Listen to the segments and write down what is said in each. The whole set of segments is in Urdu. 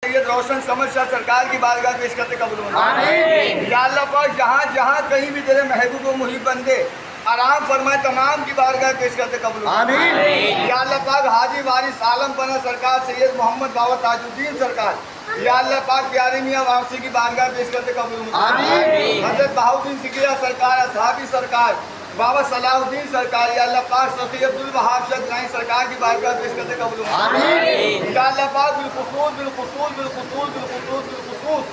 سید روشن سمجھ شاہ سرکار کی بارگاہ پیش کرتے قبول فرمائے۔ یا اللہ پاک جہاں جہاں کہیں بھی تیرے محبوب و محب بندے آرام فرمائے تمام کی بارگاہ پیش کرتے قبول فرمائے۔ یا اللہ پاک حاجی وارث عالم پناہ سرکار سید محمد بابا تاج الدین سرکار، یا اللہ پاک پیارے میاں واپسی کی بارگاہ پیش کرتے قبول فرمائے۔ حضرت بہاؤالدین سکریہ سرکار، اصحابی سرکار، بابا صلاح الدین سرکار، یا اللہ پاک صفی عبدالوہاب شاہ سرکار کی بارگاہ پیش کرتے قبول فرمائے۔ یا اللہ پاک بالخصوص بالخصوص بالخصوص بالخصوص بالخصوص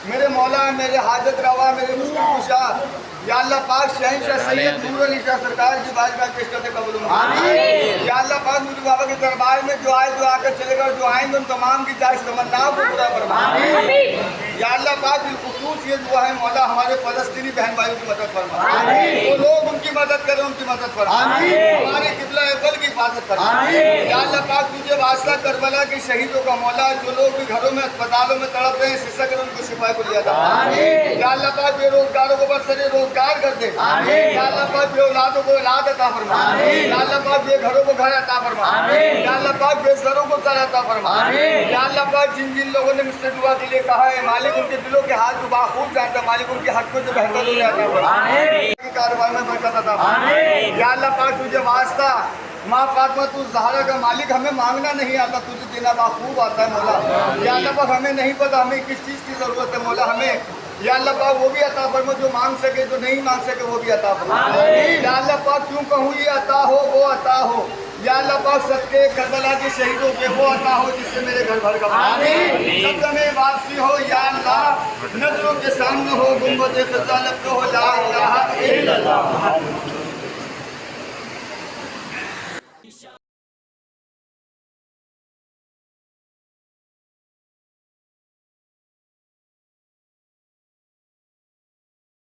میرے مولا، میرے حاجت روا، میرے مشکل کشا، یا اللہ پاک شہنشاہ سید نور علی شاہ سرکار کی بارگاہ پیش کرتے قبول فرمائے۔ یا اللہ پاک مجھے بابا کے دربار میں جو آئے جو آ کر چلے گا اور جو آئیں گے ان تمام کی جائز تمناؤں کو پورا فرمائے۔ یا اللہ پاک بالخصوص یہ دعا ہے مولا ہمارے فلسطینی بہن بھائیوں کی مدد فرمائے، وہ لوگ ان کی مدد کریں، ان کی مدد فرمائے، ہمارے قبلہ اول کی حفاظت فرمائے۔ یا اللہ پاک تجھے واسطہ کربلا کے شہیدوں کا مولا، جو لوگ بھی گھروں میں اسپتالوں میں تڑپ رہے ہیں سسک کر ان کو شفا کو لیا تھا۔ یا اللہ پاک بے روزگاروں کو برسر روزگار کر دے۔ یا اللہ پاک بے اولادوں کو اولاد عطا فرما۔ یا اللہ پاک بے گھروں کو گھر عطا فرما۔ یا اللہ پاک بے سروں کو سر عطا فرما۔ یا اللہ پاک جن جن لوگوں نے مجھ سے دعا کے لیے کہا ہے مالک ان کے دلوں کے حال کو بخوب جانتا، مالک ان کے حق کو جو بہتر ہو عطا فرما، کاروبار میں برکت عطا فرما۔ یا اللہ پاک تجھے واسطہ ماں فاطمہ تو زہرا کا مالک ہمیں مانگنا نہیں آتا، تجھے دینا بخوب آتا ہے مولا۔ یا اللہ پاک ہمیں نہیں پتا ہمیں کس چیز کی ضرورت ہے مولا، ہمیں یا اللہ پاک وہ بھی عطا فرما جو مانگ سکے، جو نہیں مانگ سکے وہ بھی عطا فرما۔ یا اللہ پاک کیوں کہوں یہ عطا ہو وہ عطا ہو، یا اللہ پاک صدقے کربلا کے شہیدوں کے وہ عطا ہو جس سے میرے گھر بھر کا قدم واپسی ہو۔ یا اللہ نظروں کے سامنے ہو، گنبد خزانت ہو، لا الہ الا اللہ۔